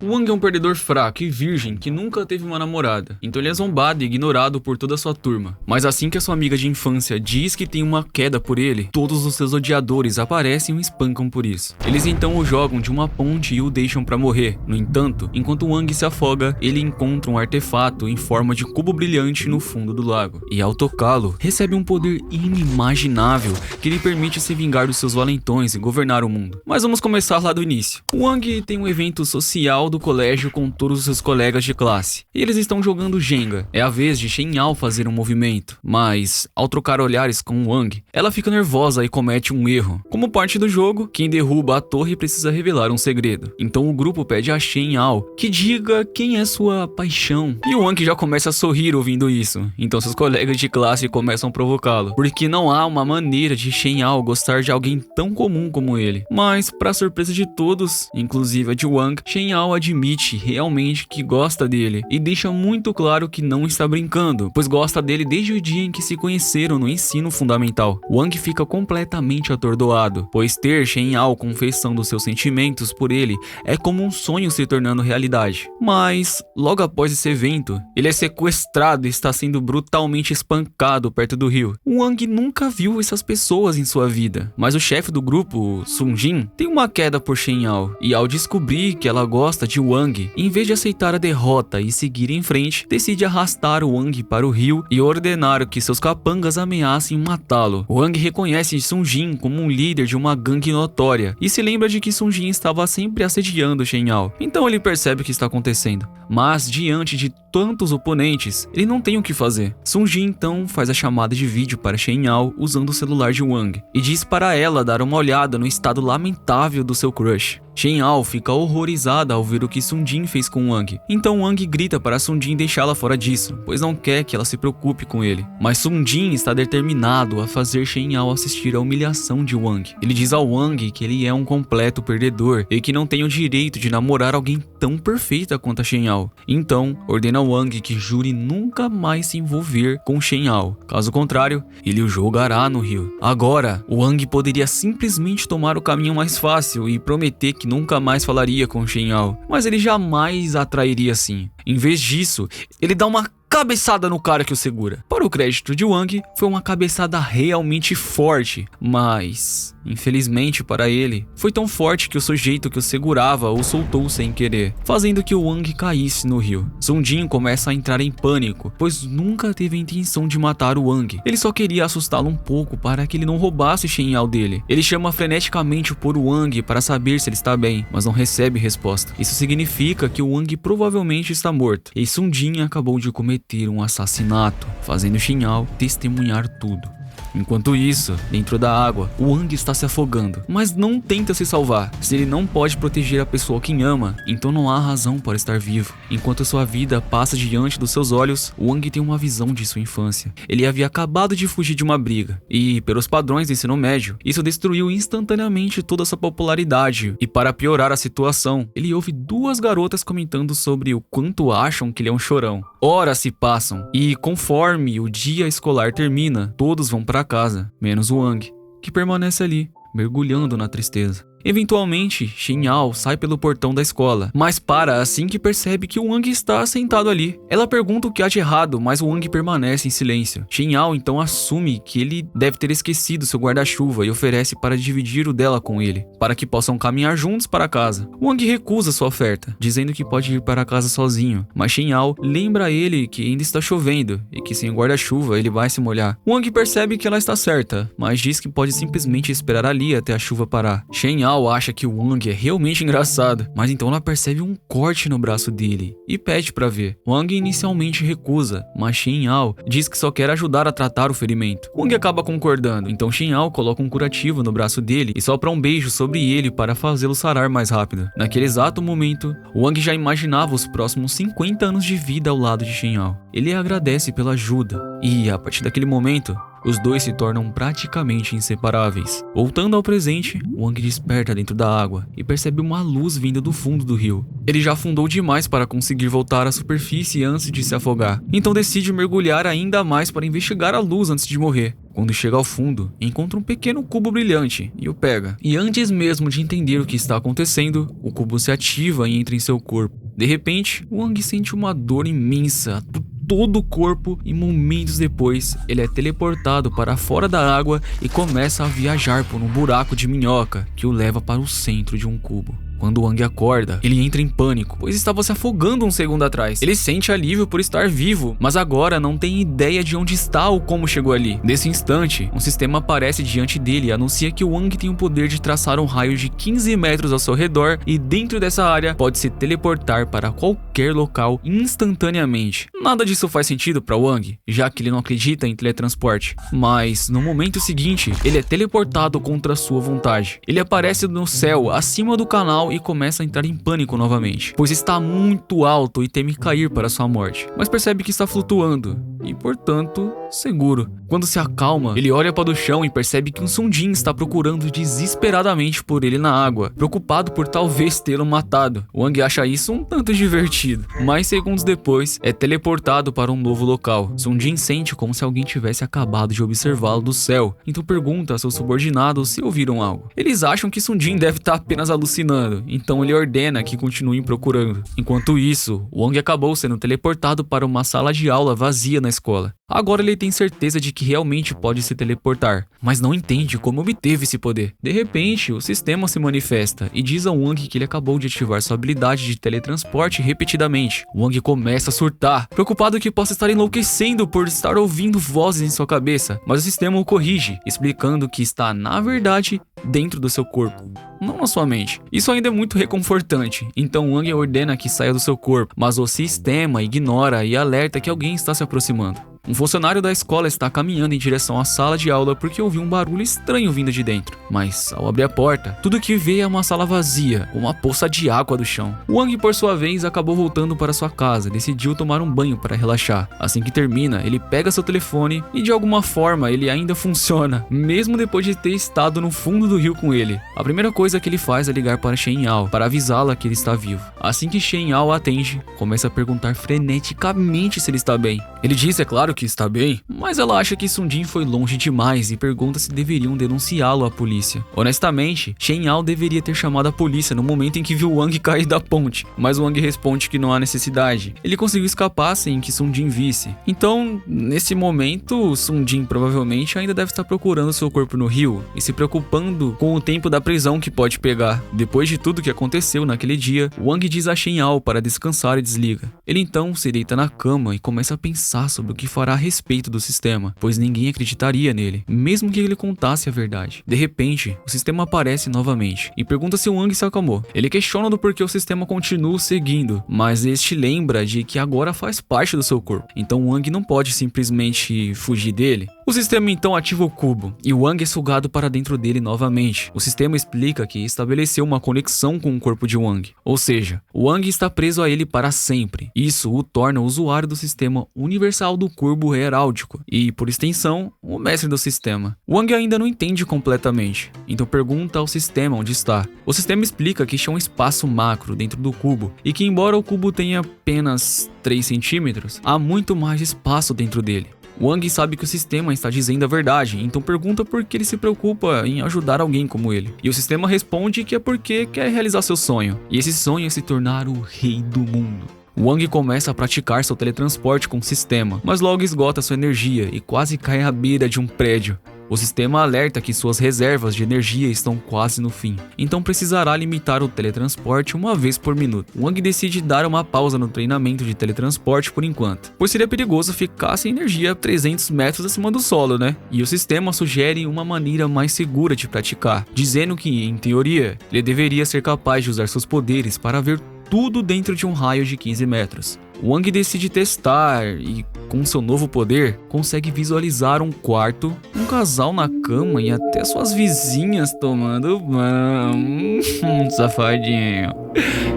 Wang é um perdedor fraco e virgem que nunca teve uma namorada, então ele é zombado e ignorado por toda a sua turma. Mas assim que a sua amiga de infância diz que tem uma queda por ele, todos os seus odiadores aparecem e o espancam por isso. Eles então o jogam de uma ponte e o deixam pra morrer. No entanto, enquanto Wang se afoga, ele encontra um artefato em forma de cubo brilhante no fundo do lago. E ao tocá-lo, recebe um poder inimaginável que lhe permite se vingar dos seus valentões e governar o mundo. Mas vamos começar lá do início. Wang tem um evento social do colégio com todos os seus colegas de classe. E eles estão jogando Jenga. É a vez de Shen Yao fazer um movimento, mas ao trocar olhares com Wang, ela fica nervosa e comete um erro. Como parte do jogo, quem derruba a torre precisa revelar um segredo. Então o grupo pede a Shen Yao que diga quem é sua paixão. E o Wang já começa a sorrir ouvindo isso. Então seus colegas de classe começam a provocá-lo, porque não há uma maneira de Shen Yao gostar de alguém tão comum como ele. Mas para surpresa de todos, inclusive a de Wang, Shen Yao admite realmente que gosta dele e deixa muito claro que não está brincando, pois gosta dele desde o dia em que se conheceram no ensino fundamental. Wang fica completamente atordoado, pois ter Shen Yao confessando seus sentimentos por ele é como um sonho se tornando realidade. Mas logo após esse evento, ele é sequestrado e está sendo brutalmente espancado perto do rio. Wang nunca viu essas pessoas em sua vida, mas o chefe do grupo, Sun Jin, tem uma queda por Shen Yao, e ao descobrir que ela gosta de Wang, em vez de aceitar a derrota e seguir em frente, decide arrastar o Wang para o rio e ordenar que seus capangas ameacem matá-lo. Wang reconhece Sun Jin como um líder de uma gangue notória e se lembra de que Sun Jin estava sempre assediando Shen Yao. Então ele percebe o que está acontecendo, mas diante de tantos oponentes, ele não tem o que fazer. Sun Jin então faz a chamada de vídeo para Shen Yao usando o celular de Wang e diz para ela dar uma olhada no estado lamentável do seu crush. Shen Yao fica horrorizada ao ver o que Sun Jin fez com Wang. Então Wang grita para Sun Jin deixá-la fora disso, pois não quer que ela se preocupe com ele. Mas Sun Jin está determinado a fazer Shen Yao assistir à humilhação de Wang. Ele diz ao Wang que ele é um completo perdedor e que não tem o direito de namorar alguém tão perfeita quanto a Shen Yao. Então ordena ao Wang que jure nunca mais se envolver com Shen Yao. Caso contrário, ele o jogará no rio. Agora, Wang poderia simplesmente tomar o caminho mais fácil e prometer que nunca mais falaria com Shen Yao, mas ele jamais a atrairia assim. Em vez disso, ele dá uma cabeçada no cara que o segura. Para o crédito de Wang, foi uma cabeçada realmente forte, mas infelizmente para ele, foi tão forte que o sujeito que o segurava o soltou sem querer, fazendo que o Wang caísse no rio. Sun Jin começa a entrar em pânico, pois nunca teve a intenção de matar o Wang. Ele só queria assustá-lo um pouco para que ele não roubasse Shen Yao dele. Ele chama freneticamente por Wang para saber se ele está bem, mas não recebe resposta. Isso significa que o Wang provavelmente está morto, e Sun Jin acabou de cometer um assassinato, fazendo Shen Yao testemunhar tudo. Enquanto isso, dentro da água, Wang está se afogando, mas não tenta se salvar. Se ele não pode proteger a pessoa que ama, então não há razão para estar vivo. Enquanto sua vida passa diante dos seus olhos, Wang tem uma visão de sua infância. Ele havia acabado de fugir de uma briga, e, pelos padrões do ensino médio, isso destruiu instantaneamente toda sua popularidade. E para piorar a situação, ele ouve duas garotas comentando sobre o quanto acham que ele é um chorão. Horas se passam, e conforme o dia escolar termina, todos vão para casa, menos o Wang, que permanece ali, mergulhando na tristeza. Eventualmente, Shen Yao sai pelo portão da escola, mas para assim que percebe que o Wang está sentado ali. Ela pergunta o que há de errado, mas o Wang permanece em silêncio. Shen Yao então assume que ele deve ter esquecido seu guarda-chuva e oferece para dividir o dela com ele, para que possam caminhar juntos para casa. Wang recusa sua oferta, dizendo que pode ir para casa sozinho, mas Shen Yao lembra a ele que ainda está chovendo e que sem o guarda-chuva ele vai se molhar. Wang percebe que ela está certa, mas diz que pode simplesmente esperar ali até a chuva parar. Shen Yao acha que o Wang é realmente engraçado, mas então ela percebe um corte no braço dele e pede para ver. Wang inicialmente recusa, mas Shen Yao diz que só quer ajudar a tratar o ferimento. Wang acaba concordando, então Shen Yao coloca um curativo no braço dele e sopra um beijo sobre ele para fazê-lo sarar mais rápido. Naquele exato momento, Wang já imaginava os próximos 50 anos de vida ao lado de Shen Yao. Ele agradece pela ajuda e, a partir daquele momento, os dois se tornam praticamente inseparáveis. Voltando ao presente, Wang desperta dentro da água e percebe uma luz vinda do fundo do rio. Ele já afundou demais para conseguir voltar à superfície antes de se afogar, então decide mergulhar ainda mais para investigar a luz antes de morrer. Quando chega ao fundo, encontra um pequeno cubo brilhante e o pega. E antes mesmo de entender o que está acontecendo, o cubo se ativa e entra em seu corpo. De repente, Wang sente uma dor imensa por todo o corpo e momentos depois ele é teleportado para fora da água e começa a viajar por um buraco de minhoca que o leva para o centro de um cubo. Quando Wang acorda, ele entra em pânico, pois estava se afogando um segundo atrás. Ele sente alívio por estar vivo, mas agora não tem ideia de onde está ou como chegou ali. Nesse instante, um sistema aparece diante dele e anuncia que Wang tem o poder de traçar um raio de 15 metros ao seu redor e dentro dessa área pode se teleportar para qualquer local instantaneamente. Nada disso faz sentido para Wang, já que ele não acredita em teletransporte. Mas no momento seguinte, ele é teleportado contra sua vontade. Ele aparece no céu, acima do canal e começa a entrar em pânico novamente, pois está muito alto e teme cair para sua morte, mas percebe que está flutuando e, portanto, seguro. Quando se acalma, ele olha para o chão e percebe que um Sungin está procurando desesperadamente por ele na água, preocupado por talvez tê-lo matado. Wang acha isso um tanto divertido, mas segundos depois é teleportado para um novo local. Sungin sente como se alguém tivesse acabado de observá-lo do céu, então pergunta a seus subordinados se ouviram algo. Eles acham que Sungin deve estar apenas alucinando, então ele ordena que continuem procurando. Enquanto isso, Wang acabou sendo teleportado para uma sala de aula vazia na escola. Agora ele tem certeza de que realmente pode se teleportar, mas não entende como obteve esse poder. De repente, o sistema se manifesta e diz a Wang que ele acabou de ativar sua habilidade de teletransporte repetidamente. Wang começa a surtar, preocupado que possa estar enlouquecendo por estar ouvindo vozes em sua cabeça, mas o sistema o corrige, explicando que está, na verdade, dentro do seu corpo, não na sua mente. Isso ainda é muito reconfortante, então Wang ordena que saia do seu corpo, mas o sistema ignora e alerta que alguém está se aproximando. Um funcionário da escola está caminhando em direção à sala de aula porque ouviu um barulho estranho vindo de dentro. Mas, ao abrir a porta, tudo que vê é uma sala vazia, com uma poça de água do chão. Wang, por sua vez, acabou voltando para sua casa e decidiu tomar um banho para relaxar. Assim que termina, ele pega seu telefone e, de alguma forma, ele ainda funciona, mesmo depois de ter estado no fundo do rio com ele. A primeira coisa que ele faz é ligar para Shen Yao para avisá-la que ele está vivo. Assim que Shen Yao atende, começa a perguntar freneticamente se ele está bem. Ele diz, é claro, que está bem, mas ela acha que Sungin foi longe demais e pergunta se deveriam denunciá-lo à polícia. Honestamente, Shen Yao deveria ter chamado a polícia no momento em que viu Wang cair da ponte, mas Wang responde que não há necessidade. Ele conseguiu escapar sem que Sungin visse. Então, nesse momento, Sungin provavelmente ainda deve estar procurando seu corpo no rio e se preocupando com o tempo da prisão que pode pegar. Depois de tudo que aconteceu naquele dia, Wang diz a Shen Yao para descansar e desliga. Ele então se deita na cama e começa a pensar sobre o que fará a respeito do sistema, pois ninguém acreditaria nele, mesmo que ele contasse a verdade. De repente, o sistema aparece novamente e pergunta se Wang se acalmou. Ele questiona do porquê o sistema continua o seguindo, mas este lembra de que agora faz parte do seu corpo, então Wang não pode simplesmente fugir dele. O sistema então ativa o cubo e Wang é sugado para dentro dele novamente. O sistema explica que estabeleceu uma conexão com o corpo de Wang, ou seja, Wang está preso a ele para sempre. Isso o torna usuário do sistema universal do cubo heráldico e, por extensão, o mestre do sistema. Wang ainda não entende completamente, então pergunta ao sistema onde está. O sistema explica que este é um espaço macro dentro do cubo e que, embora o cubo tenha apenas 3 centímetros, há muito mais espaço dentro dele. Wang sabe que o sistema está dizendo a verdade, então pergunta por que ele se preocupa em ajudar alguém como ele. E o sistema responde que é porque quer realizar seu sonho, e esse sonho é se tornar o rei do mundo. Wang começa a praticar seu teletransporte com o sistema, mas logo esgota sua energia e quase cai à beira de um prédio. O sistema alerta que suas reservas de energia estão quase no fim, então precisará limitar o teletransporte uma vez por minuto. Wang decide dar uma pausa no treinamento de teletransporte por enquanto, pois seria perigoso ficar sem energia a 300 metros acima do solo, né? E o sistema sugere uma maneira mais segura de praticar, dizendo que, em teoria, ele deveria ser capaz de usar seus poderes para ver tudo dentro de um raio de 15 metros. Wang decide testar e, com seu novo poder, consegue visualizar um quarto, um casal na cama e até suas vizinhas tomando banho. Safadinho.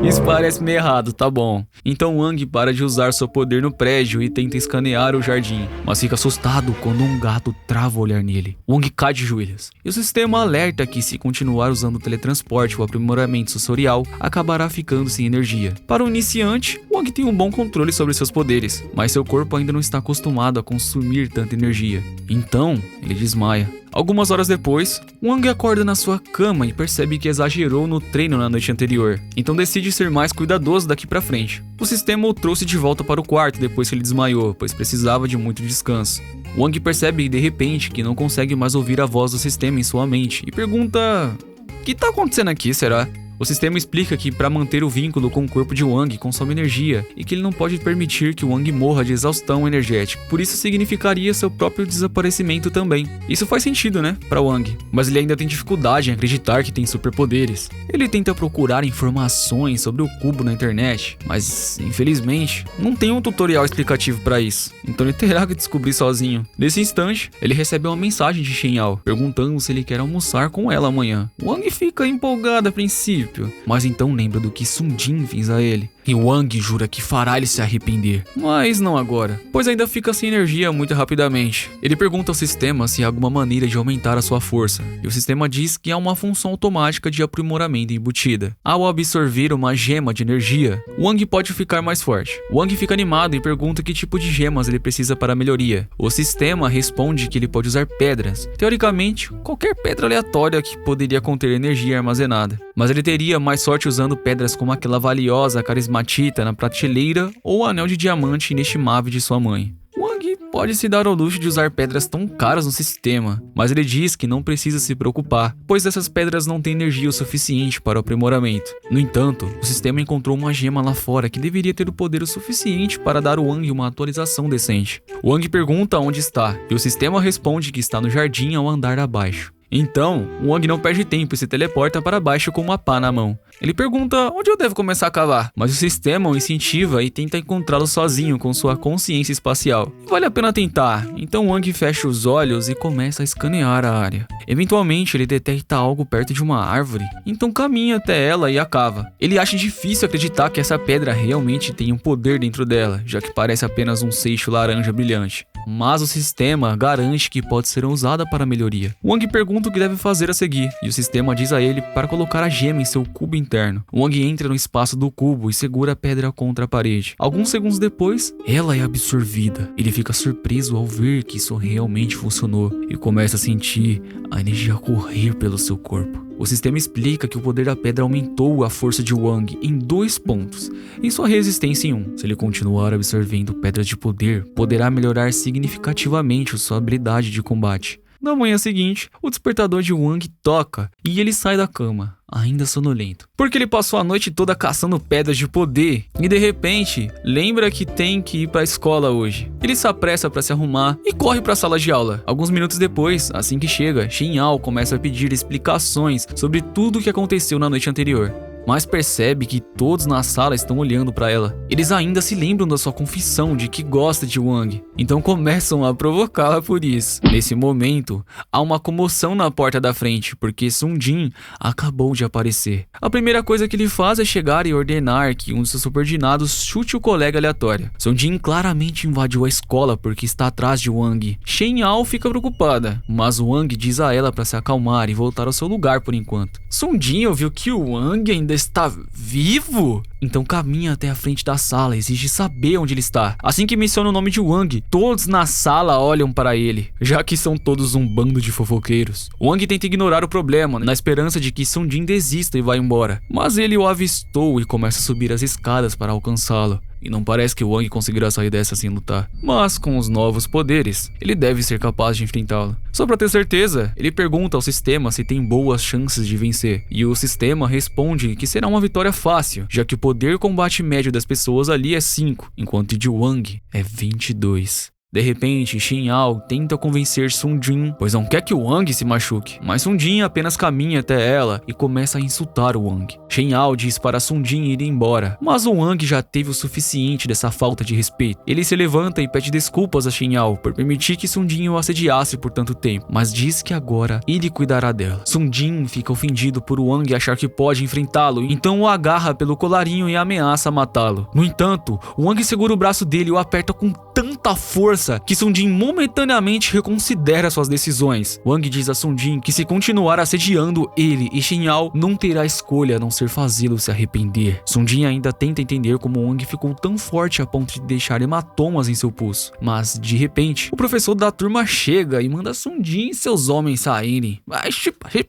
Isso parece meio errado, tá bom. Então Wang para de usar seu poder no prédio e tenta escanear o jardim, mas fica assustado quando um gato trava o olhar nele. Wang cai de joelhos. E o sistema alerta que se continuar usando o teletransporte ou aprimoramento sensorial, acabará ficando sem energia. Para o iniciante, Wang tem um bom controle sobre seus poderes, mas seu corpo ainda não está acostumado a consumir tanta energia. Então, ele desmaia. Algumas horas depois, Wang acorda na sua cama e percebe que exagerou no treino na noite anterior, então decide ser mais cuidadoso daqui pra frente. O sistema o trouxe de volta para o quarto depois que ele desmaiou, pois precisava de muito descanso. Wang percebe de repente que não consegue mais ouvir a voz do sistema em sua mente e pergunta: "O que tá acontecendo aqui, será?" O sistema explica que para manter o vínculo com o corpo de Wang consome energia e que ele não pode permitir que Wang morra de exaustão energética. Por isso significaria seu próprio desaparecimento também. Isso faz sentido, né, para Wang, mas ele ainda tem dificuldade em acreditar que tem superpoderes. Ele tenta procurar informações sobre o cubo na internet, mas infelizmente não tem um tutorial explicativo para isso. Então ele terá que descobrir sozinho. Nesse instante, ele recebe uma mensagem de Shen Yao perguntando se ele quer almoçar com ela amanhã. Wang fica empolgado a princípio, mas então lembra do que Sun Jin fez a ele. E Wang jura que fará ele se arrepender. Mas não agora, pois ainda fica sem energia muito rapidamente. Ele pergunta ao sistema se há alguma maneira de aumentar a sua força. E o sistema diz que há uma função automática de aprimoramento embutida. Ao absorver uma gema de energia, Wang pode ficar mais forte. Wang fica animado e pergunta que tipo de gemas ele precisa para a melhoria. O sistema responde que ele pode usar pedras. Teoricamente, qualquer pedra aleatória que poderia conter energia armazenada. Mas ele teria mais sorte usando pedras como aquela valiosa carismática na prateleira ou o anel de diamante inestimável de sua mãe. Wang pode se dar ao luxo de usar pedras tão caras no sistema, mas ele diz que não precisa se preocupar, pois essas pedras não têm energia o suficiente para o aprimoramento. No entanto, o sistema encontrou uma gema lá fora que deveria ter o poder o suficiente para dar ao Wang uma atualização decente. Wang pergunta onde está, e o sistema responde que está no jardim ao andar abaixo. Então, Wang não perde tempo e se teleporta para baixo com uma pá na mão. Ele pergunta onde eu devo começar a cavar, mas o sistema o incentiva e tenta encontrá-lo sozinho com sua consciência espacial. Vale a pena tentar, então Wang fecha os olhos e começa a escanear a área. Eventualmente ele detecta algo perto de uma árvore, então caminha até ela e a cava. Ele acha difícil acreditar que essa pedra realmente tem um poder dentro dela, já que parece apenas um seixo laranja brilhante. Mas o sistema garante que pode ser usada para melhoria. Wang pergunta o que deve fazer a seguir, e o sistema diz a ele para colocar a gema em seu cubo interno. Wang entra no espaço do cubo e segura a pedra contra a parede. Alguns segundos depois, ela é absorvida. Ele fica surpreso ao ver que isso realmente funcionou e começa a sentir a energia correr pelo seu corpo. O sistema explica que o poder da pedra aumentou a força de Wang em 2 pontos e sua resistência em 1. Se ele continuar absorvendo pedras de poder, poderá melhorar significativamente sua habilidade de combate. Na manhã seguinte, o despertador de Wang toca e ele sai da cama, ainda sonolento, porque ele passou a noite toda caçando pedras de poder e de repente lembra que tem que ir para a escola hoje. Ele se apressa para se arrumar e corre para a sala de aula. Alguns minutos depois, assim que chega, Shen Yao começa a pedir explicações sobre tudo o que aconteceu na noite anterior. Mas percebe que todos na sala estão olhando para ela. Eles ainda se lembram da sua confissão de que gosta de Wang, então começam a provocá-la por isso. Nesse momento, há uma comoção na porta da frente, porque Sun Jin acabou de aparecer. A primeira coisa que ele faz é chegar e ordenar que um de seus subordinados chute o colega aleatório. Sun Jin claramente invadiu a escola porque está atrás de Wang. Shen Yao fica preocupada, mas Wang diz a ela para se acalmar e voltar ao seu lugar por enquanto. Sun Jin ouviu que o Wang ainda está vivo? Então caminha até a frente da sala e exige saber onde ele está. Assim que menciona o nome de Wang, todos na sala olham para ele, já que são todos um bando de fofoqueiros. Wang tenta ignorar o problema, na esperança de que Sun Jin desista e vá embora. Mas ele o avistou e começa a subir as escadas para alcançá-lo. E não parece que Wang conseguirá sair dessa sem lutar. Mas com os novos poderes, ele deve ser capaz de enfrentá-lo. Só para ter certeza, ele pergunta ao sistema se tem boas chances de vencer. E o sistema responde que será uma vitória fácil, já que o poder combate médio das pessoas ali é 5, enquanto o de Wang é 22. De repente, Shin Yao tenta convencer Sun Jin, pois não quer que o Wang se machuque, mas Sun Jin apenas caminha até ela e começa a insultar o Wang. Shin Yao diz para Sun Jin ir embora, mas o Wang já teve o suficiente dessa falta de respeito. Ele se levanta e pede desculpas a Shin Yao por permitir que Sun Jin o assediasse por tanto tempo, mas diz que agora ele cuidará dela. Sun Jin fica ofendido por o Wang achar que pode enfrentá-lo, então o agarra pelo colarinho e ameaça matá-lo. No entanto, o Wang segura o braço dele e o aperta com tanta força que Sun Jin momentaneamente reconsidera suas decisões. Wang diz a Sun Jin que se continuar assediando ele e Shin Yao, não terá escolha a não ser fazê-lo se arrepender. Sun Jin ainda tenta entender como Wang ficou tão forte a ponto de deixar hematomas em seu pulso. Mas, de repente, o professor da turma chega e manda Sun Jin e seus homens saírem,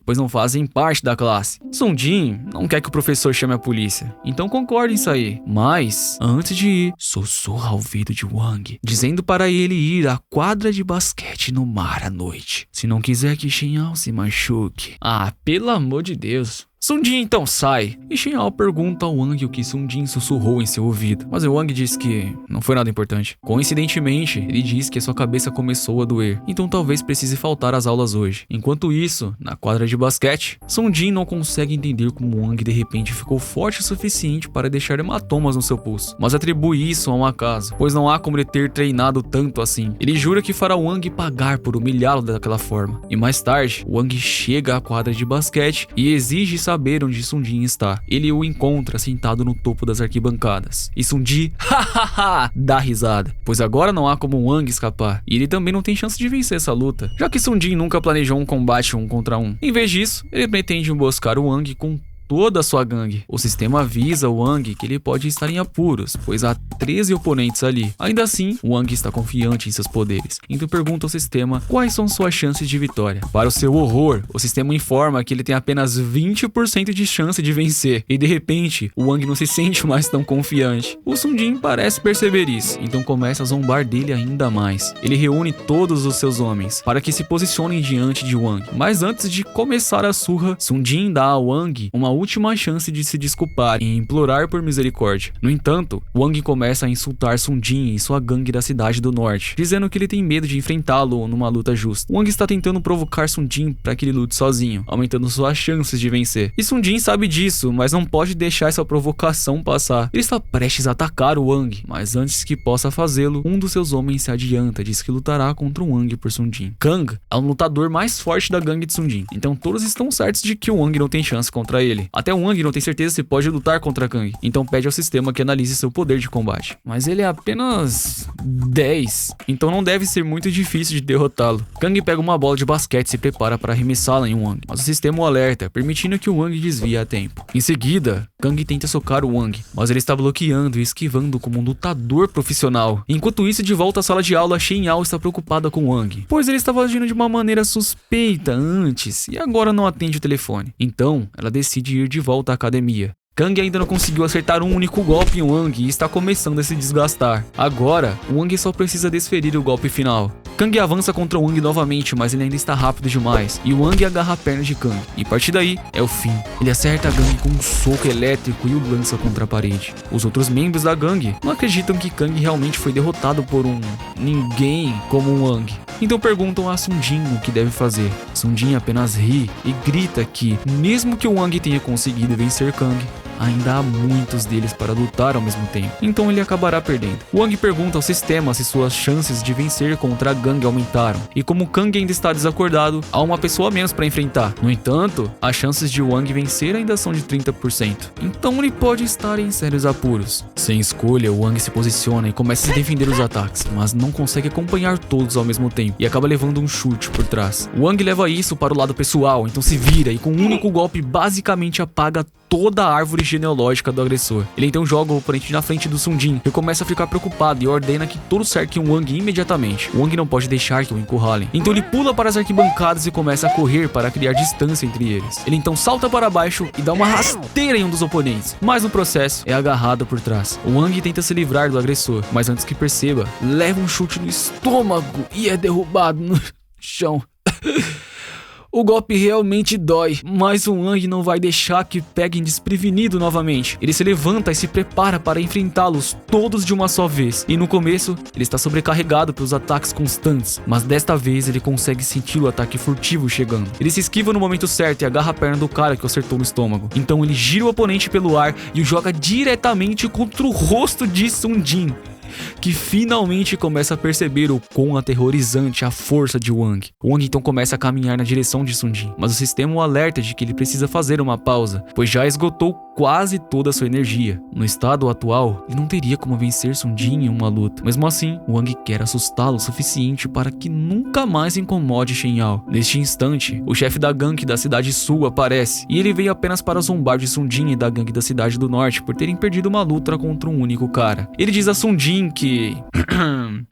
pois não fazem parte da classe. Sun Jin não quer que o professor chame a polícia, então concorda em sair. Mas, antes de ir, sussurra ao ouvido de Wang, dizendo para ele ir à quadra de basquete no mar à noite, se não quiser que Shin Yao se machuque. Ah, pelo amor de Deus. Sun Jin então sai, e Shin Yao pergunta ao Wang o que Sun Jin sussurrou em seu ouvido, mas o Wang diz que não foi nada importante. Coincidentemente, ele diz que sua cabeça começou a doer, então talvez precise faltar às aulas hoje. Enquanto isso, na quadra de basquete, Sun Jin não consegue entender como Wang de repente ficou forte o suficiente para deixar hematomas no seu pulso, mas atribui isso a um acaso, pois não há como ele ter treinado tanto assim. Ele jura que fará Wang pagar por humilhá-lo daquela forma, e mais tarde, Wang chega à quadra de basquete e exige saber onde Sun Jin está. Ele o encontra sentado no topo das arquibancadas. E Sun Jin, dá risada, pois agora não há como Wang escapar. E ele também não tem chance de vencer essa luta, já que Sun Jin nunca planejou um combate 1 contra 1. Em vez disso, ele pretende emboscar o Wang com toda a sua gangue. O sistema avisa o Wang que ele pode estar em apuros, pois há 13 oponentes ali. Ainda assim, o Wang está confiante em seus poderes, então pergunta ao sistema quais são suas chances de vitória. Para o seu horror, o sistema informa que ele tem apenas 20% de chance de vencer, e de repente, o Wang não se sente mais tão confiante. O Sun Jin parece perceber isso, então começa a zombar dele ainda mais. Ele reúne todos os seus homens para que se posicionem diante de Wang, mas antes de começar a surra, Sun Jin dá a Wang uma última chance de se desculpar e implorar por misericórdia. No entanto, Wang começa a insultar Sun Jin e sua gangue da cidade do norte, dizendo que ele tem medo de enfrentá-lo numa luta justa. Wang está tentando provocar Sun Jin para que ele lute sozinho, aumentando suas chances de vencer. E Sun Jin sabe disso, mas não pode deixar essa provocação passar. Ele está prestes a atacar o Wang, mas antes que possa fazê-lo, um dos seus homens se adianta e diz que lutará contra o Wang por Sun Jin. Kang é o lutador mais forte da gangue de Sun Jin, então todos estão certos de que o Wang não tem chance contra ele. Até o Wang não tem certeza se pode lutar contra Kang, então pede ao sistema que analise seu poder de combate. Mas ele é apenas 10, então não deve ser muito difícil de derrotá-lo. Kang pega uma bola de basquete e se prepara para arremessá-la em Wang, mas o sistema o alerta, permitindo que o Wang desvie a tempo. Em seguida, Kang tenta socar o Wang, mas ele está bloqueando e esquivando como um lutador profissional. Enquanto isso, de volta à sala de aula, Shin Yao está preocupada com Wang, pois ele estava agindo de uma maneira suspeita antes e agora não atende o telefone. Então, ela decide ir de volta à academia. Kang ainda não conseguiu acertar um único golpe em Wang e está começando a se desgastar. Agora, Wang só precisa desferir o golpe final. Kang avança contra Wang novamente, mas ele ainda está rápido demais, e Wang agarra a perna de Kang, e a partir daí é o fim. Ele acerta a gangue com um soco elétrico e o lança contra a parede. Os outros membros da gangue não acreditam que Kang realmente foi derrotado por um ninguém como um Wang. Então perguntam a Sun Jin o que deve fazer. Sun Jin apenas ri e grita que, mesmo que o Wang tenha conseguido vencer Kang, ainda há muitos deles para lutar ao mesmo tempo, então ele acabará perdendo. Wang pergunta ao sistema se suas chances de vencer contra a gangue aumentaram, e como Kang ainda está desacordado, há uma pessoa a menos para enfrentar. No entanto, as chances de Wang vencer ainda são de 30%, então ele pode estar em sérios apuros. Sem escolha, Wang se posiciona e começa a defender os ataques, mas não consegue acompanhar todos ao mesmo tempo, e acaba levando um chute por trás. Wang leva isso para o lado pessoal, então se vira e com um único golpe basicamente apaga toda a árvore genealógica do agressor. Ele então joga o oponente na frente do Sun Jin, que começa a ficar preocupado e ordena que todos cerquem o Wang imediatamente. O Wang não pode deixar que o encurralem, então ele pula para as arquibancadas e começa a correr para criar distância entre eles. Ele então salta para baixo e dá uma rasteira em um dos oponentes, mas no processo é agarrado por trás. O Wang tenta se livrar do agressor, mas antes que perceba, leva um chute no estômago e é derrubado no chão. O golpe realmente dói, mas o Wang não vai deixar que peguem desprevenido novamente. Ele se levanta e se prepara para enfrentá-los todos de uma só vez. E no começo, ele está sobrecarregado pelos ataques constantes, mas desta vez ele consegue sentir o ataque furtivo chegando. Ele se esquiva no momento certo e agarra a perna do cara que o acertou no estômago. Então ele gira o oponente pelo ar e o joga diretamente contra o rosto de Sun Jin, que finalmente começa a perceber o quão aterrorizante a força de Wang. Wang então começa a caminhar na direção de Sun Jin, mas o sistema o alerta de que ele precisa fazer uma pausa, pois já esgotou quase toda a sua energia. No estado atual, ele não teria como vencer Sun Jin em uma luta. Mesmo assim, Wang quer assustá-lo o suficiente para que nunca mais incomode Shen Yao. Neste instante, o chefe da gangue da cidade sul aparece, e ele veio apenas para zombar de Sun Jin e da gangue da cidade do norte por terem perdido uma luta contra um único cara. Ele diz a Sun Jin que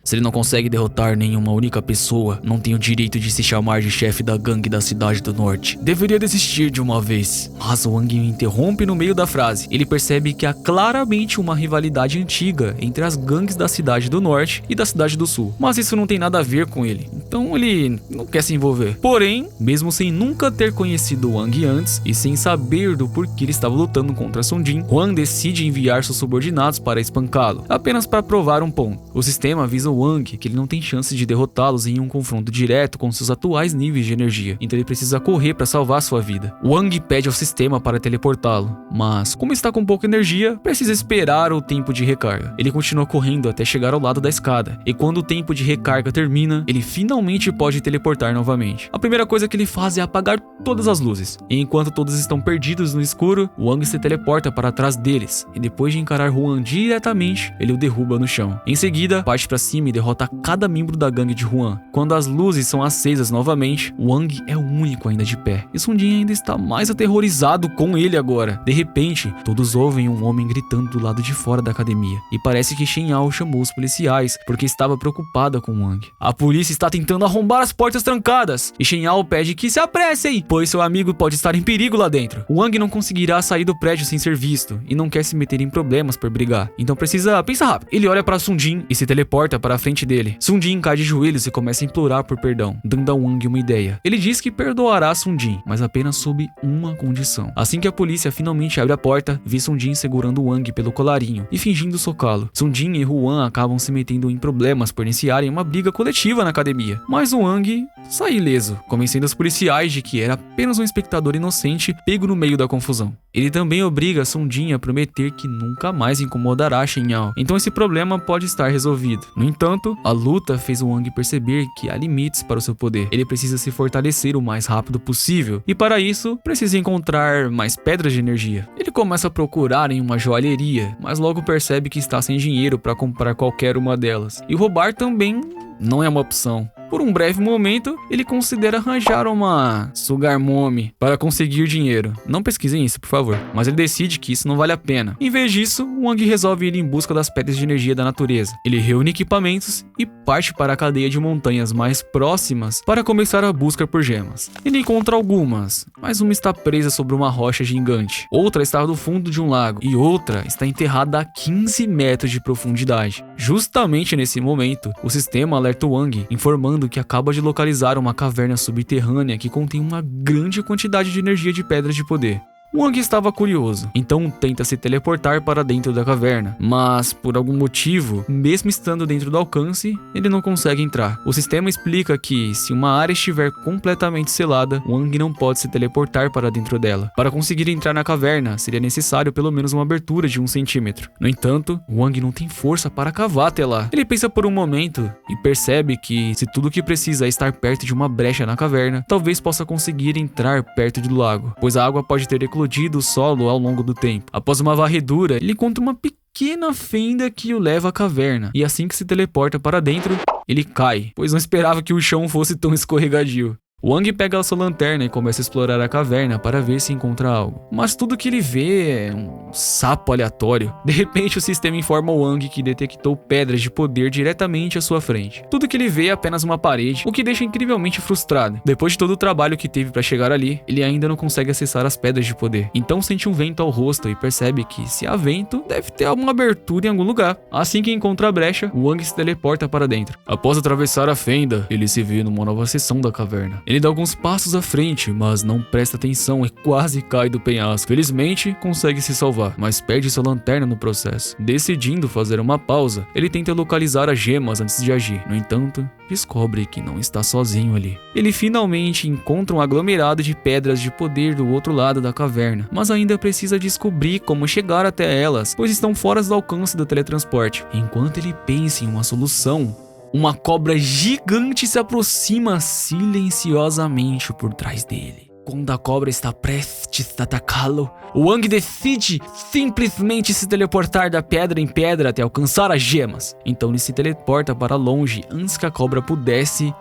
se ele não consegue derrotar nenhuma única pessoa, não tem o direito de se chamar de chefe da gangue da cidade do norte. Deveria desistir de uma vez. Mas o Wang interrompe no meio da frase. Ele percebe que há claramente uma rivalidade antiga entre as gangues da cidade do norte e da cidade do sul. Mas isso não tem nada a ver com ele, então ele não quer se envolver. Porém, mesmo sem nunca ter conhecido Wang antes e sem saber do porquê ele estava lutando contra Sun Jin, Wang decide enviar seus subordinados para espancá-lo, apenas para provar um ponto. O sistema avisa o Wang que ele não tem chance de derrotá-los em um confronto direto com seus atuais níveis de energia, então ele precisa correr para salvar sua vida. Wang pede ao sistema para teleportá-lo, mas como está com pouca energia, precisa esperar o tempo de recarga. Ele continua correndo até chegar ao lado da escada, e quando o tempo de recarga termina, ele finalmente pode teleportar novamente. A primeira coisa que ele faz é apagar todas as luzes, e enquanto todos estão perdidos no escuro, Wang se teleporta para trás deles, e depois de encarar Huan diretamente, ele o derruba no chão. Em seguida, parte para cima e derrota cada membro da gangue de Huan. Quando as luzes são acesas novamente, Wang é o único ainda de pé, e Sun Jin ainda está mais aterrorizado com ele agora. De repente, todos ouvem um homem gritando do lado de fora da academia, e parece que Shen Yao chamou os policiais porque estava preocupada com Wang. A polícia está tentando arrombar as portas trancadas, e Shen Yao pede que se apressem, pois seu amigo pode estar em perigo lá dentro. Wang não conseguirá sair do prédio sem ser visto, e não quer se meter em problemas por brigar, então precisa pensar rápido. Ele olha para Sun Jin e se teleporta para a frente dele. Sun Jin cai de joelhos e começa a implorar por perdão, dando a Wang uma ideia. Ele diz que perdoará Sun Jin, mas apenas sob uma condição. Assim que a polícia finalmente abre a porta, vê Sun Jin segurando Wang pelo colarinho e fingindo socá-lo. Sun Jin e Huan acabam se metendo em problemas por iniciarem uma briga coletiva na academia, mas o Wang sai ileso, convencendo os policiais de que era apenas um espectador inocente pego no meio da confusão. Ele também obriga Sun Jin a prometer que nunca mais incomodará Shen Yao, então esse problema pode estar resolvido. No entanto, a luta fez o Wang perceber que há limites para o seu poder. Ele precisa se fortalecer o mais rápido possível, e para isso, precisa encontrar mais pedras de energia. Ele começa a procurar em uma joalheria, mas logo percebe que está sem dinheiro para comprar qualquer uma delas, e roubar também não é uma opção. Por um breve momento, ele considera arranjar uma Sugar Mommy para conseguir dinheiro. Não pesquisem isso, por favor. Mas ele decide que isso não vale a pena. Em vez disso, Wang resolve ir em busca das pedras de energia da natureza. Ele reúne equipamentos e parte para a cadeia de montanhas mais próximas para começar a busca por gemas. Ele encontra algumas, mas uma está presa sobre uma rocha gigante. Outra está no fundo de um lago e outra está enterrada a 15 metros de profundidade. Justamente nesse momento, o sistema alerta o Wang, informando que acaba de localizar uma caverna subterrânea que contém uma grande quantidade de energia de pedras de poder. Wang estava curioso, então tenta se teleportar para dentro da caverna, mas por algum motivo, mesmo estando dentro do alcance, ele não consegue entrar. O sistema explica que se uma área estiver completamente selada, Wang não pode se teleportar para dentro dela. Para conseguir entrar na caverna, seria necessário pelo menos uma abertura de 1 centímetro. No entanto, Wang não tem força para cavar até lá. Ele pensa por um momento e percebe que se tudo o que precisa é estar perto de uma brecha na caverna, talvez possa conseguir entrar perto do lago, pois a água pode ter eclodido o solo ao longo do tempo. Após uma varredura, ele encontra uma pequena fenda que o leva à caverna, e assim que se teleporta para dentro, ele cai, pois não esperava que o chão fosse tão escorregadio. Wang pega a sua lanterna e começa a explorar a caverna para ver se encontra algo. Mas tudo que ele vê é um sapo aleatório. De repente, o sistema informa o Wang que detectou pedras de poder diretamente à sua frente. Tudo que ele vê é apenas uma parede, o que deixa incrivelmente frustrado. Depois de todo o trabalho que teve para chegar ali, ele ainda não consegue acessar as pedras de poder. Então sente um vento ao rosto e percebe que, se há vento, deve ter alguma abertura em algum lugar. Assim que encontra a brecha, Wang se teleporta para dentro. Após atravessar a fenda, ele se vê numa nova seção da caverna. Ele dá alguns passos à frente, mas não presta atenção e quase cai do penhasco. Felizmente, consegue se salvar, mas perde sua lanterna no processo. Decidindo fazer uma pausa, ele tenta localizar as gemas antes de agir. No entanto, descobre que não está sozinho ali. Ele finalmente encontra um aglomerado de pedras de poder do outro lado da caverna, mas ainda precisa descobrir como chegar até elas, pois estão fora do alcance do teletransporte. Enquanto ele pensa em uma solução, uma cobra gigante se aproxima silenciosamente por trás dele. Quando a cobra está prestes a atacá-lo, o Aang decide simplesmente se teleportar da pedra em pedra até alcançar as gemas. Então ele se teleporta para longe antes que a cobra pudesse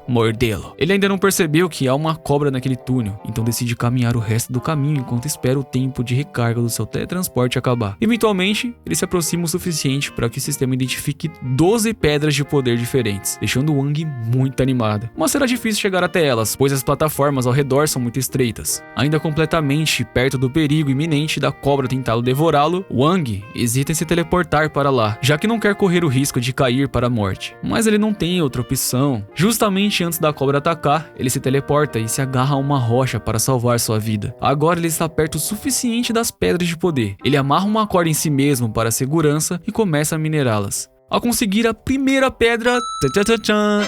mordê-lo. Ele ainda não percebeu que há uma cobra naquele túnel, então decide caminhar o resto do caminho enquanto espera o tempo de recarga do seu teletransporte acabar. Eventualmente, ele se aproxima o suficiente para que o sistema identifique 12 pedras de poder diferentes, deixando o Aang muito animado. Mas será difícil chegar até elas, pois as plataformas ao redor são muito estreitas. Ainda completamente perto do perigo iminente da cobra tentá-lo devorá-lo, o Aang hesita em se teleportar para lá, já que não quer correr o risco de cair para a morte. Mas ele não tem outra opção. Justamente antes da cobra atacar, ele se teleporta e se agarra a uma rocha para salvar sua vida. Agora ele está perto o suficiente das pedras de poder. Ele amarra uma corda em si mesmo para segurança e começa a minerá-las. Ao conseguir a primeira pedra,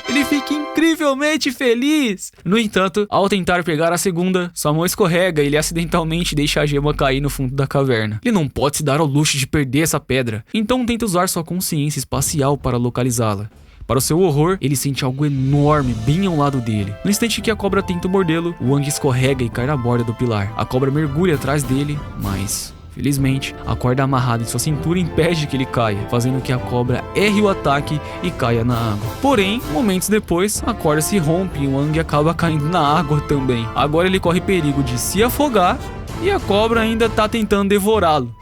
ele fica incrivelmente feliz. No entanto, ao tentar pegar a segunda, sua mão escorrega e ele acidentalmente deixa a gema cair no fundo da caverna. Ele não pode se dar ao luxo de perder essa pedra, então tenta usar sua consciência espacial para localizá-la. Para o seu horror, ele sente algo enorme bem ao lado dele. No instante que a cobra tenta mordê-lo, o Aang escorrega e cai na borda do pilar. A cobra mergulha atrás dele, mas felizmente, a corda amarrada em sua cintura impede que ele caia, fazendo que a cobra erre o ataque e caia na água. Porém, momentos depois, a corda se rompe e o Aang acaba caindo na água também. Agora ele corre perigo de se afogar e a cobra ainda tá tentando devorá-lo.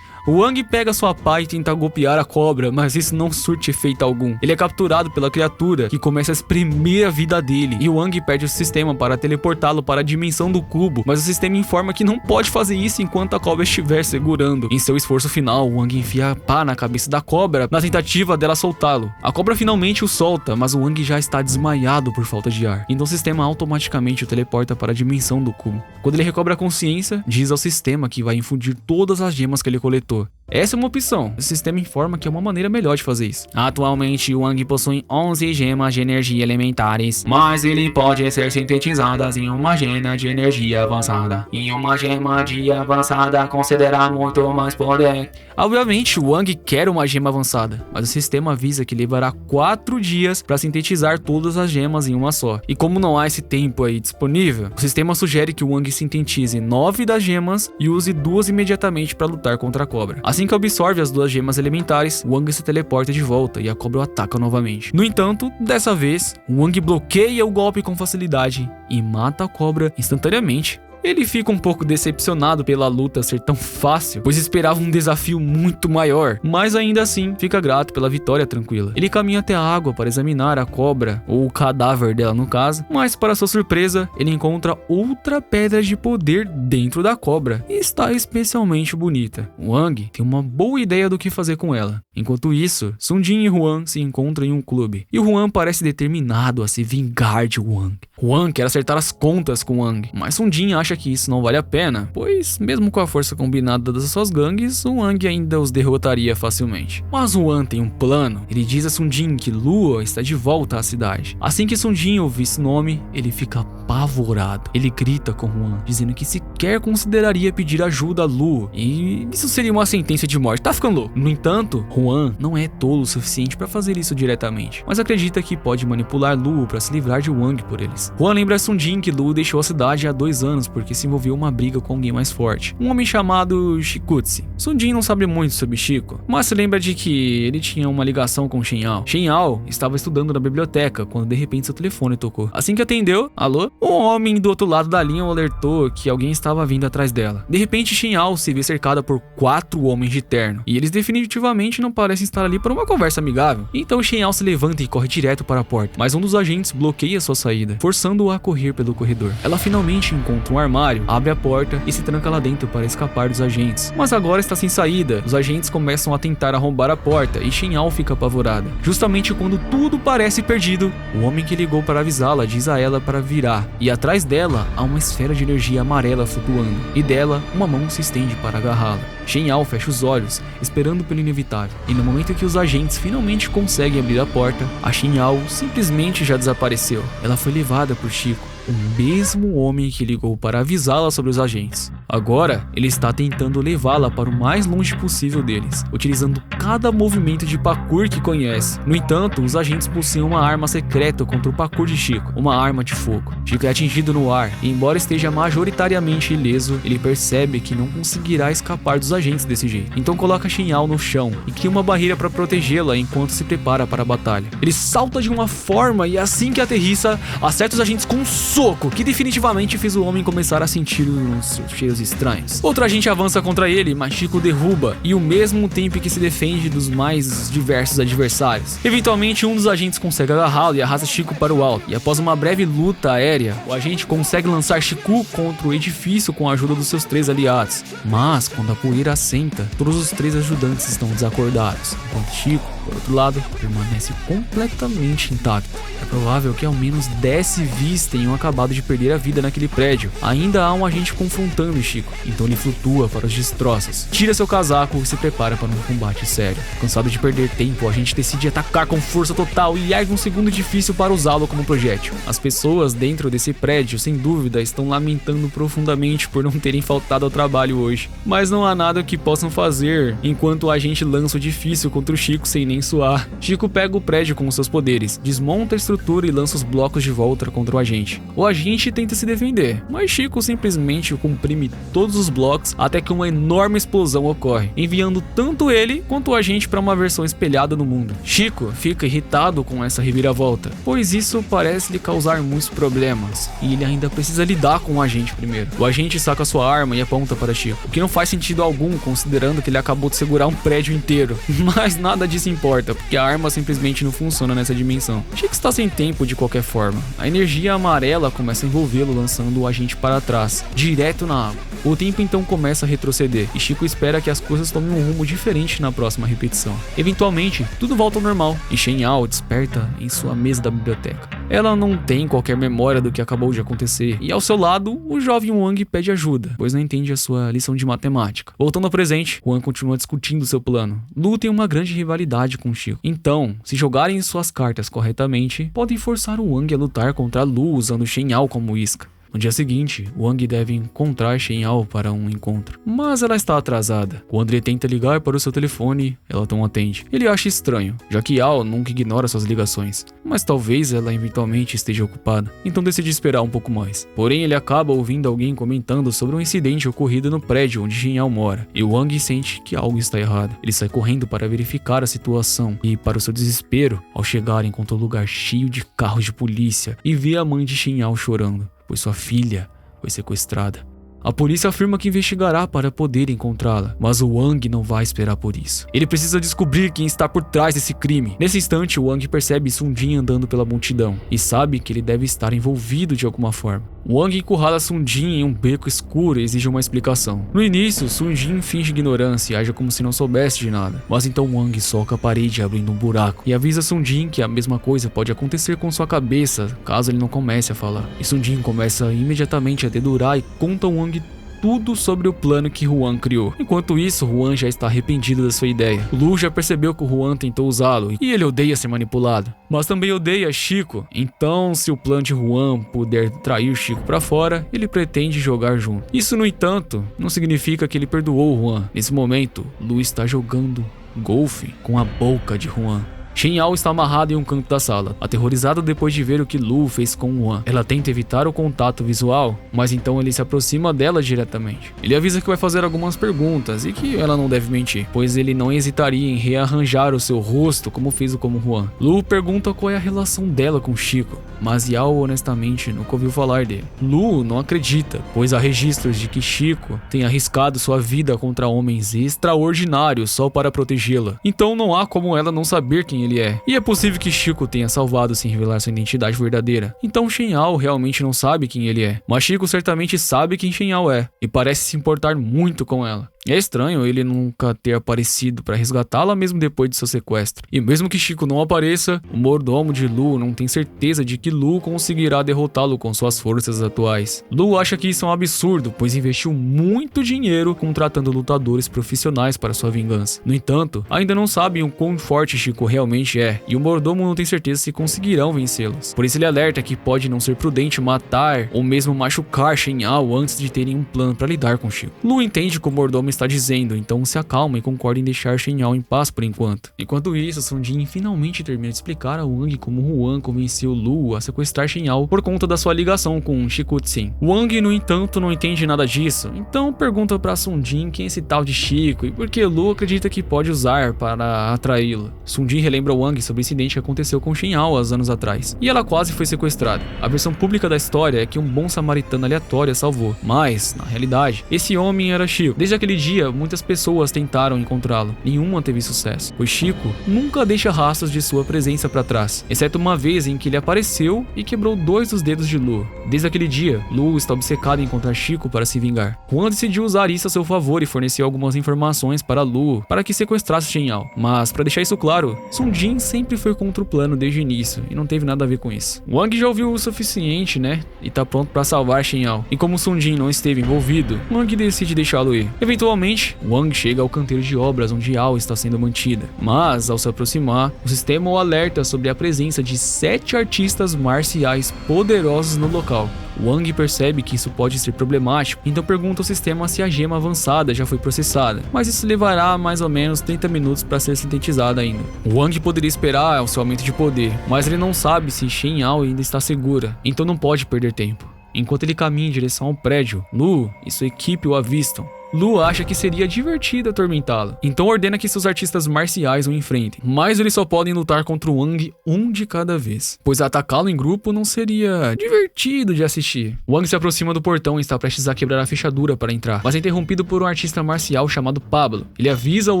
O Aang pega sua pá e tenta golpear a cobra, mas isso não surte efeito algum. Ele é capturado pela criatura, que começa a exprimir a vida dele, e o Aang perde o sistema para teleportá-lo para a dimensão do cubo, mas o sistema informa que não pode fazer isso enquanto a cobra estiver segurando. Em seu esforço final, o Aang enfia a pá na cabeça da cobra, na tentativa dela soltá-lo. A cobra finalmente o solta, mas o Aang já está desmaiado por falta de ar, então o sistema automaticamente o teleporta para a dimensão do cubo. Quando ele recobra a consciência, diz ao sistema que vai infundir todas as gemas que ele coletou. Essa é uma opção. O sistema informa que é uma maneira melhor de fazer isso. Atualmente, o Aang possui 11 gemas de energia elementares, mas ele pode ser sintetizadas em uma gema de energia avançada. E uma gema de avançada considera muito mais poder. Obviamente, o Aang quer uma gema avançada, mas o sistema avisa que levará 4 dias para sintetizar todas as gemas em uma só. E como não há esse tempo aí disponível, o sistema sugere que o Aang sintetize 9 das gemas e use 2 imediatamente para lutar contra a cobra. Assim que absorve as 2 gemas elementares, o Aang se teleporta de volta e a cobra o ataca novamente. No entanto, dessa vez, o Aang bloqueia o golpe com facilidade e mata a cobra instantaneamente. Ele fica um pouco decepcionado pela luta ser tão fácil, pois esperava um desafio muito maior, mas ainda assim fica grato pela vitória tranquila. Ele caminha até a água para examinar a cobra, ou o cadáver dela no caso, mas para sua surpresa, ele encontra outra pedra de poder dentro da cobra, e está especialmente bonita. O Aang tem uma boa ideia do que fazer com ela. Enquanto isso, Sungin e Huan se encontram em um clube, e o Huan parece determinado a se vingar de Aang. Huan quer acertar as contas com Aang, mas Sungin acha que isso não vale a pena, pois mesmo com a força combinada das suas gangues, o Aang ainda os derrotaria facilmente. Mas Huan tem um plano. Ele diz a Sungin que Lua está de volta à cidade. Assim que Sungin ouve esse nome, ele fica apavorado. Ele grita com Huan, dizendo que sequer consideraria pedir ajuda a Lu, e isso seria uma sentença de morte. Tá ficando louco. No entanto, Huan não é tolo o suficiente para fazer isso diretamente, mas acredita que pode manipular Lu para se livrar de Aang por eles. Huan lembra a Sungin que Lu deixou a cidade há 2 anos porque se envolveu em uma briga com alguém mais forte, um homem chamado Shikutsu. Sungin não sabe muito sobre Chico, mas se lembra de que ele tinha uma ligação com Shen Yao. Shen Yao estava estudando na biblioteca quando de repente seu telefone tocou. Assim que atendeu, alô? Um homem do outro lado da linha o alertou que alguém estava vindo atrás dela. De repente, Shen Yao se vê cercada por 4 homens de terno, e eles definitivamente não parecem estar ali para uma conversa amigável. Então Shen Yao se levanta e corre direto para a porta, mas um dos agentes bloqueia sua saída, forçando-o a correr pelo corredor. Ela finalmente encontra um armário, abre a porta e se tranca lá dentro para escapar dos agentes. Mas agora está sem saída. Os agentes começam a tentar arrombar a porta e Shen Yao fica apavorada. Justamente quando tudo parece perdido, o homem que ligou para avisá-la diz a ela para virar, e atrás dela há uma esfera de energia amarela flutuando, e dela uma mão se estende para agarrá-la. Shen Yao fecha os olhos, esperando pelo inevitável, e no momento em que os agentes finalmente conseguem abrir a porta, a Shen Yao simplesmente já desapareceu. Ela foi levada por Chico, o mesmo homem que ligou para avisá-la sobre os agentes. Agora, ele está tentando levá-la para o mais longe possível deles, utilizando cada movimento de parkour que conhece. No entanto, os agentes possuem uma arma secreta contra o parkour de Chico, uma arma de fogo. Chico é atingido no ar, e embora esteja majoritariamente ileso, ele percebe que não conseguirá escapar dos agentes desse jeito. Então coloca Shen Yao no chão e cria uma barreira para protegê-la enquanto se prepara para a batalha. Ele salta de uma forma e assim que aterrissa, acerta os agentes com um soco, que definitivamente fez o homem começar a sentir uns cheiros estranhos. Outro agente avança contra ele, mas Chico derruba, e ao mesmo tempo que se defende dos mais diversos adversários. Eventualmente, um dos agentes consegue agarrá-lo e arrasta Chico para o alto, e após uma breve luta aérea, o agente consegue lançar Chico contra o edifício com a ajuda dos seus 3 aliados. Mas, quando a poeira assenta, todos os 3 ajudantes estão desacordados, enquanto Chico, por outro lado, permanece completamente intacto. É provável que ao menos 10 civis tenham acabado de perder a vida naquele prédio. Ainda há um agente confrontando Chico, então ele flutua para os destroços, tira seu casaco e se prepara para um combate sério. Cansado de perder tempo, o agente decide atacar com força total e ergue um segundo edifício para usá-lo como projétil. As pessoas dentro desse prédio, sem dúvida, estão lamentando profundamente por não terem faltado ao trabalho hoje, mas não há nada que possam fazer enquanto o agente lança o edifício contra o Chico sem nem suar. Chico pega o prédio com seus poderes, desmonta a estrutura e lança os blocos de volta contra o agente. O agente tenta se defender, mas Chico simplesmente comprime todos os blocos até que uma enorme explosão ocorre, enviando tanto ele quanto o agente para uma versão espelhada no mundo. Chico fica irritado com essa reviravolta, pois isso parece lhe causar muitos problemas, e ele ainda precisa lidar com o agente primeiro. O agente saca sua arma e aponta para Chico, o que não faz sentido algum considerando que ele acabou de segurar um prédio inteiro. Mas nada disso importa, porque a arma simplesmente não funciona nessa dimensão. Chico está sem tempo de qualquer forma. A energia amarela começa a envolvê-lo, lançando o agente para trás, direto na água. O tempo então começa a retroceder, e Chico espera que as coisas tomem um rumo diferente na próxima repetição. Eventualmente, tudo volta ao normal, e Shen Yao desperta em sua mesa da biblioteca. Ela não tem qualquer memória do que acabou de acontecer, e ao seu lado, o jovem Wang pede ajuda, pois não entende a sua lição de matemática. Voltando ao presente, Wang continua discutindo seu plano. Lu tem uma grande rivalidade com Chico, então, se jogarem suas cartas corretamente, podem forçar o Wang a lutar contra Lu usando Shen Yao como isca. No dia seguinte, Wang deve encontrar Shen Yao para um encontro, mas ela está atrasada. Quando ele tenta ligar para o seu telefone, ela não atende. Ele acha estranho, já que Yao nunca ignora suas ligações, mas talvez ela eventualmente esteja ocupada, então decide esperar um pouco mais. Porém, ele acaba ouvindo alguém comentando sobre um incidente ocorrido no prédio onde Shen Yao mora, e Wang sente que algo está errado. Ele sai correndo para verificar a situação, e para o seu desespero, ao chegar encontra um lugar cheio de carros de polícia e vê a mãe de Shen Yao chorando, pois sua filha foi sequestrada. A polícia afirma que investigará para poder encontrá-la, mas o Wang não vai esperar por isso. Ele precisa descobrir quem está por trás desse crime. Nesse instante, o Wang percebe Sun Jin andando pela multidão e sabe que ele deve estar envolvido de alguma forma. Wang encurrala Sun Jin em um beco escuro e exige uma explicação. No início, Sun Jin finge ignorância e age como se não soubesse de nada, mas então Wang soca a parede abrindo um buraco e avisa Sun Jin que a mesma coisa pode acontecer com sua cabeça caso ele não comece a falar. E Sun Jin começa imediatamente a dedurar e conta a Wang tudo sobre o plano que Huan criou. Enquanto isso, Huan já está arrependido da sua ideia. Lu já percebeu que o Huan tentou usá-lo e ele odeia ser manipulado, mas também odeia Chico. Então, se o plano de Huan puder trair o Chico para fora, ele pretende jogar junto. Isso, no entanto, não significa que ele perdoou o Huan. Nesse momento, Lu está jogando golfe com a boca de Huan. Shen Yao está amarrada em um canto da sala, aterrorizada depois de ver o que Lu fez com Huan. Ela tenta evitar o contato visual, mas então ele se aproxima dela diretamente. Ele avisa que vai fazer algumas perguntas e que ela não deve mentir, pois ele não hesitaria em rearranjar o seu rosto como fez com Huan. Lu pergunta qual é a relação dela com Chico, mas Yao honestamente nunca ouviu falar dele. Lu não acredita, pois há registros de que Chico tem arriscado sua vida contra homens extraordinários só para protegê-la. Então não há como ela não saber quem ele é. E é possível que Chico tenha salvado sem revelar sua identidade verdadeira. Então Shen Yao realmente não sabe quem ele é. Mas Chico certamente sabe quem Shen Yao é e parece se importar muito com ela. É estranho ele nunca ter aparecido para resgatá-la mesmo depois de seu sequestro. E mesmo que Chico não apareça, o mordomo de Lu não tem certeza de que Lu conseguirá derrotá-lo com suas forças atuais. Lu acha que isso é um absurdo, pois investiu muito dinheiro contratando lutadores profissionais para sua vingança. No entanto, ainda não sabem o quão forte Chico realmente é, e o mordomo não tem certeza se conseguirão vencê-los. Por isso ele alerta que pode não ser prudente matar ou mesmo machucar Shen Yao antes de terem um plano para lidar com Chico. Lu entende que o mordomo está dizendo, então se acalma e concorda em deixar Shen Yao em paz por enquanto. Enquanto isso, Sung Jin finalmente termina de explicar a Wang como Huan convenceu Lu a sequestrar Shen Yao por conta da sua ligação com Shikutsin. Wang, no entanto, não entende nada disso, então pergunta para Sung Jin quem é esse tal de Chico e por que Lu acredita que pode usar para atraí-lo. Sung Jin relembra Wang sobre o incidente que aconteceu com Shen Yao há anos atrás, e ela quase foi sequestrada. A versão pública da história é que um bom samaritano aleatório a salvou, mas, na realidade, esse homem era Chico. Desde aquele dia, muitas pessoas tentaram encontrá-lo, nenhuma teve sucesso, pois Chico nunca deixa rastros de sua presença para trás, exceto uma vez em que ele apareceu e quebrou 2 dos dedos de Lu. Desde aquele dia, Lu está obcecada em encontrar Chico para se vingar. Huan decidiu usar isso a seu favor e forneceu algumas informações para Lu para que sequestrasse Shen Yao, mas para deixar isso claro, Sung Jin sempre foi contra o plano desde o início e não teve nada a ver com isso. Wang já ouviu o suficiente, né, e tá pronto para salvar Shen Yao, e como Sung Jin não esteve envolvido, Wang decide deixá-lo ir. Eventualmente, Wang chega ao canteiro de obras onde Yao está sendo mantida, mas ao se aproximar, o sistema o alerta sobre a presença de 7 artistas marciais poderosos no local. Wang percebe que isso pode ser problemático, então pergunta ao sistema se a gema avançada já foi processada, mas isso levará mais ou menos 30 minutos para ser sintetizada ainda. Wang poderia esperar o seu aumento de poder, mas ele não sabe se Shen Yao ainda está segura, então não pode perder tempo. Enquanto ele caminha em direção ao prédio, Lu e sua equipe o avistam. Lu acha que seria divertido atormentá-lo, então ordena que seus artistas marciais o enfrentem, mas eles só podem lutar contra o Wang um de cada vez, pois atacá-lo em grupo não seria divertido de assistir. Wang se aproxima do portão e está prestes a quebrar a fechadura para entrar, mas é interrompido por um artista marcial chamado Pablo. Ele avisa o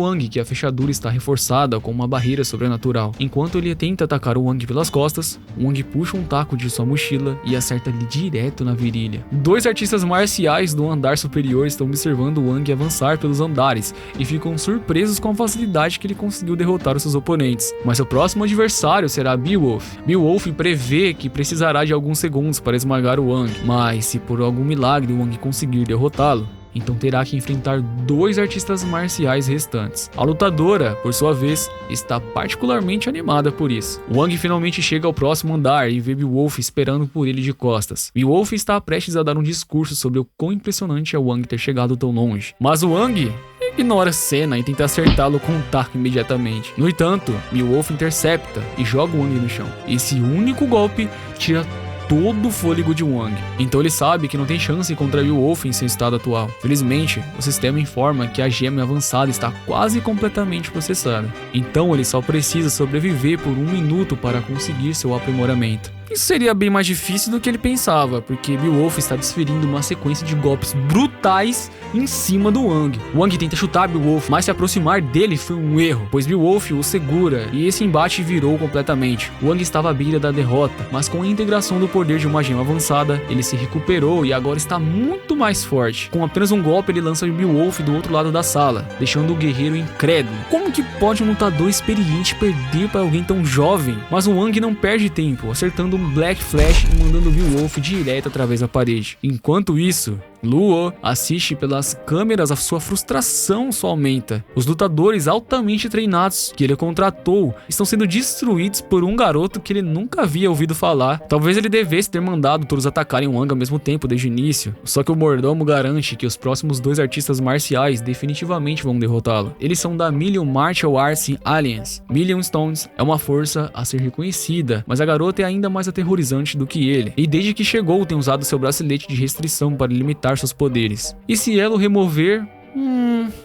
Wang que a fechadura está reforçada com uma barreira sobrenatural. Enquanto ele tenta atacar o Wang pelas costas, Wang puxa um taco de sua mochila e acerta-lhe direto na virilha. 2 artistas marciais do andar superior estão observando Wang avançar pelos andares e ficam surpresos com a facilidade que ele conseguiu derrotar os seus oponentes. Mas seu próximo adversário será Beowulf. Beowulf prevê que precisará de alguns segundos para esmagar o Wang, mas se por algum milagre o Wang conseguir derrotá-lo, então terá que enfrentar 2 artistas marciais restantes. A lutadora, por sua vez, está particularmente animada por isso. Wang finalmente chega ao próximo andar e vê Beowulf esperando por ele de costas. Beowulf está prestes a dar um discurso sobre o quão impressionante é o Wang ter chegado tão longe. Mas o Wang ignora a cena e tenta acertá-lo com um taco imediatamente. No entanto, Beowulf intercepta e joga o Wang no chão. Esse único golpe tira todo o fôlego de Wang, então ele sabe que não tem chance contra Beowulf em seu estado atual. Felizmente, o sistema informa que a gema avançada está quase completamente processada, então ele só precisa sobreviver por 1 minuto para conseguir seu aprimoramento. Isso seria bem mais difícil do que ele pensava, porque Beowulf está desferindo uma sequência de golpes brutais em cima do Wang. Wang tenta chutar Beowulf, mas se aproximar dele foi um erro, pois Beowulf o segura e esse embate virou completamente. Wang estava à beira da derrota, mas com a integração do poder de uma gema avançada, ele se recuperou e agora está muito mais forte. Com apenas um golpe, ele lança Beowulf do outro lado da sala, deixando o guerreiro incrédulo. Como que pode um lutador experiente perder para alguém tão jovem? Mas o Wang não perde tempo, acertando um Black Flash e mandando Beowulf direto através da parede. Enquanto isso, Luo assiste pelas câmeras, a sua frustração só aumenta. Os lutadores altamente treinados que ele contratou estão sendo destruídos por um garoto que ele nunca havia ouvido falar. Talvez ele devesse ter mandado todos atacarem o Wang ao mesmo tempo desde o início, só que o mordomo garante que os próximos 2 artistas marciais definitivamente vão derrotá-lo. Eles são da Million Martial Arts Alliance. Million Stones é uma força a ser reconhecida, mas a garota é ainda mais aterrorizante do que ele, e desde que chegou tem usado seu bracelete de restrição para limitar seus poderes. E se ela o remover,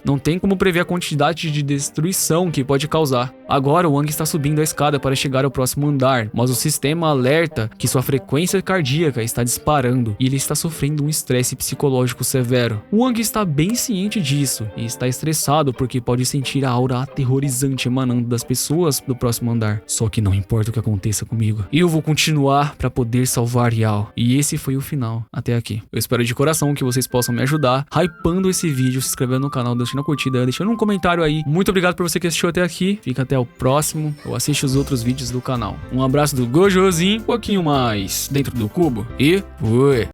Não tem como prever a quantidade de destruição que pode causar. Agora o Wang está subindo a escada para chegar ao próximo andar, mas o sistema alerta que sua frequência cardíaca está disparando e ele está sofrendo um estresse psicológico severo. O Wang está bem ciente disso e está estressado porque pode sentir a aura aterrorizante emanando das pessoas do próximo andar. Só que não importa o que aconteça comigo, eu vou continuar para poder salvar Yao. E esse foi o final até aqui. Eu espero de coração que vocês possam me ajudar hypando esse vídeo, se inscrevendo no canal, deixando a curtida, deixando um comentário aí. Muito obrigado por você que assistiu até aqui. Fica até o próximo ou assiste os outros vídeos do canal. Um abraço do Gojozinho, um pouquinho mais dentro do cubo e fui!